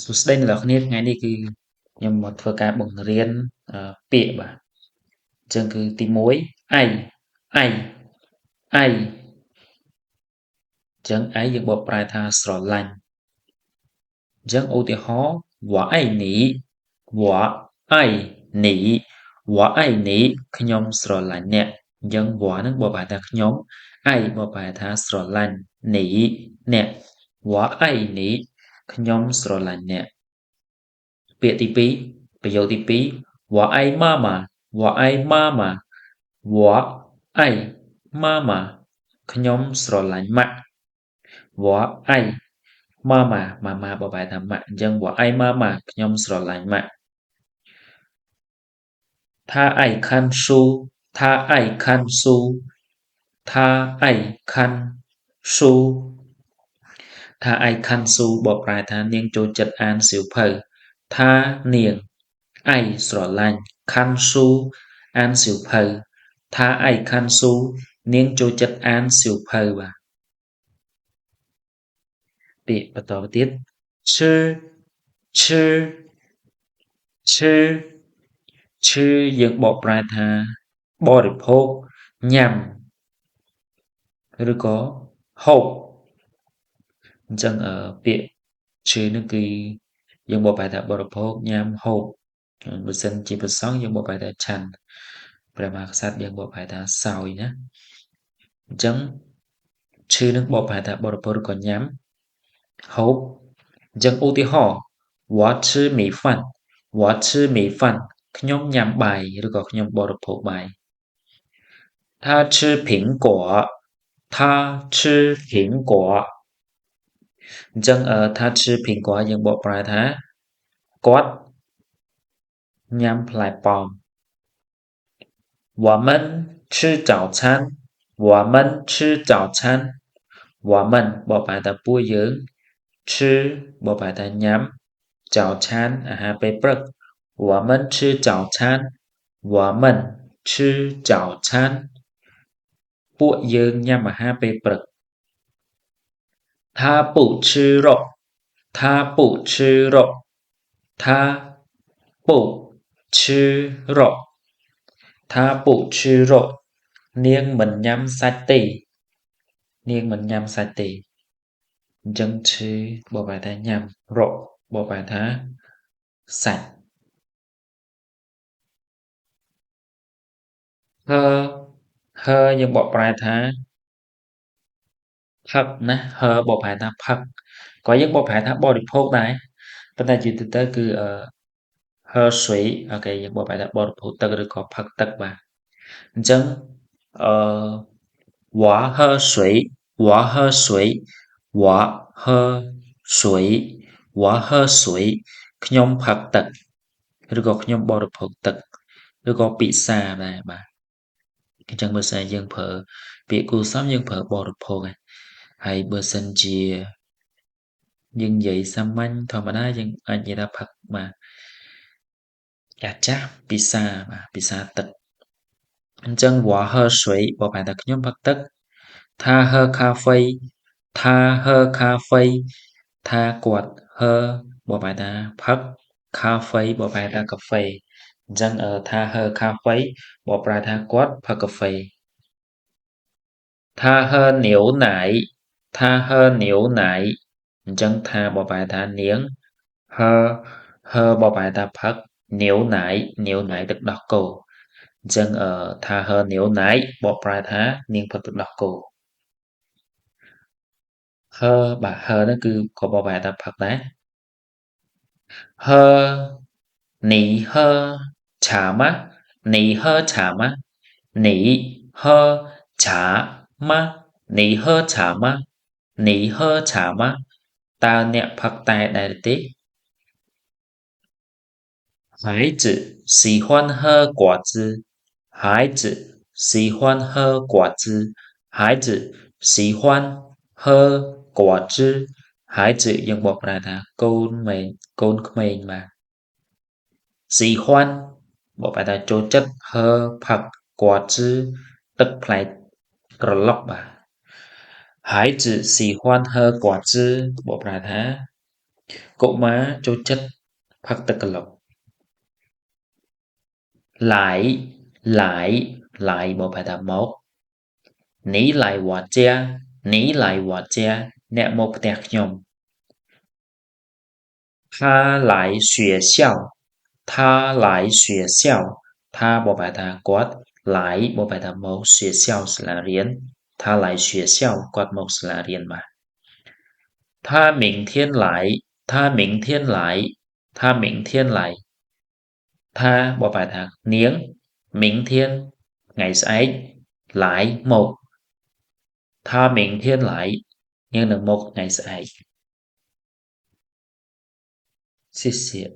សួស្តីអ្នកនរគ្នាថ្ងៃនេះគឺខ្ញុំមកធ្វើការបង្រៀនពាក្យបាទអញ្ចឹងគឺទី1អីអីអីអញ្ចឹងអីយើងបកប្រែថាស្រឡាញ់អញ្ចឹងឧទាហរណ៍我爱你我爱你我爱你ខ្ញុំស្រឡាញ់អ្នកអញ្ចឹង我នឹងបកប្រែថាខ្ញុំអីបកប្រែថាស្រឡាញ់你អ្នក我爱你ខ្ញុំស្រឡាញ់អ្នកពាក្យទី2ប្រយោគទី2我爱妈妈我爱妈妈我爱妈妈ខ្ញុំស្រឡាញ់ម៉ាក់我爱妈妈ម៉ាម៉ាបបែរថាម៉ាក់អញ្ចឹង我爱妈妈ខ្ញុំស្រឡាញ់ម៉ាក់他爱看书他爱看书他爱看书他爱看书បកប្រែថានាងចូលចិត្តអានសៀវភៅថានាងអៃស្រឡាញ់ខាន់ស៊ូអានសៀវភៅថាអៃខាន់ស៊ូនាងចូលចិត្តអានសៀវភៅបាទពាក្យបន្តទៅទៀតឈឺឈឺឈឺឈឺយើងបកប្រែថាបរិភោគញ៉ាំឬក៏ហូបអញ្ចឹងពាក្យឈឺនឹងគឺយើងបកប្រែថាបរិភោគញ៉ាំហូបបើសិនជាប្រសងយើងបកប្រែថាឆាន់ព្រះមហាក្សត្រយើងបកប្រែថាសោយណាអញ្ចឹងឈឺនឹងបកប្រែថាបរិភោគឬក៏ញ៉ាំហូបអញ្ចឹងឧទាហរណ៍我吃米饭我吃米饭ខ្ញុំញ៉ាំបាយឬក៏ខ្ញុំបរិភោគបាយ他吃苹果他吃苹果អញ្ចឹង他吃苹果យើងបកប្រែថាគាត់ញ៉ាំផ្លែប៉ោម我们吃早餐我们吃早餐我们បកប្រែថាពួកយើង吃បកប្រែថាញ៉ាំ早餐អាហារពេលព្រឹក我们吃早餐我们吃早餐ពួកយើងញ៉ាំអាហារពេលព្រឹក他不吃肉他不吃肉他不吃肉他不吃肉នាងមិនញ៉ាំសាច់ទេនាងមិនញ៉ាំសាច់ទេអញ្ចឹងឈឺបកប្រែថាញ៉ាំរកបកប្រែថាសាច់ហើយើងបកប្រែថាផឹកណាហើបកប្រែថាផឹកក៏យើងបកប្រែថាបរិភោគដែរប៉ុន្តែជាទូទៅគឺហើស្វីអូខេយើងបកប្រែថាបរិភោគទឹកឬក៏ផឹកទឹកបាទអញ្ចឹងអឺ我喝水我喝水我喝水我喝水ខ្ញុំផឹកទឹកឬក៏ខ្ញុំបរិភោគទឹកឬក៏ពិសាដែរបាទអញ្ចឹងបើសិនយើងប្រើពាក្យគូសំយើងប្រើបរិភោគហើយបើសិនជាយើងនិយាយសាមញ្ញធម្មតាយើងអាចនិយាយថាផឹកបាទអាចាស់ពិសាបាទពិសាទឹកអញ្ចឹង我喝水បកប្រែថាខ្ញុំផឹកទឹក他喝咖啡他喝咖啡ថាគាត់ហើបកប្រែថាផឹក咖啡បកប្រែថាកាហ្វេអញ្ចឹងថាហើ咖啡បកប្រែថាគាត់ផឹកកាហ្វេ他喝牛奶他喝牛奶អញ្ចឹងថាបកប្រែថានាងហើហើបកប្រែថាផឹកនាវណាយនាវណាយទឹកដោះគោអញ្ចឹងថាហើនាវណាយបកប្រែថានាងផឹកទឹកដោះគោហើបាទហើហ្នឹងគឺក៏បកប្រែថាផឹកដែរ喝你喝茶吗你喝茶吗你喝茶吗你喝茶吗你喝茶吗តើអ្នកផឹកតែដែរទេ孩子喜欢喝果汁孩子喜欢喝果汁孩子喜欢喝果汁孩子យើងបកប្រែថាកូនមែនកូនក្មេងបាទស៊ីហ៊ាន់បកប្រែថាចូលចិត្តហើផឹកគាត់ជឺទឹកផ្លែក្រឡុកបាទ孩子喜欢喝果汁បកប្រែថា Cậu má trôi chất phắc tật cờ lộc. Lại bộ bài tập 1 ní lại hòa che ní lại hòa che nẹ một tẹt nhom. Tha lại xuế xiao Tha lại xuế xiao Tha bộ bài tập quát lại bộ bài tập 1 xuế xiao là riêng. Tha lại xuế xiao quát 1 là riêng mà. Tha mình thiên lại Tha mình thiên lại Tha mình thiên lại Tha bỏ phải thạc niếng Minh thiên ngày ấy lại một Tha minh thiên lại nhưng được một ngày ấy. Xích xịa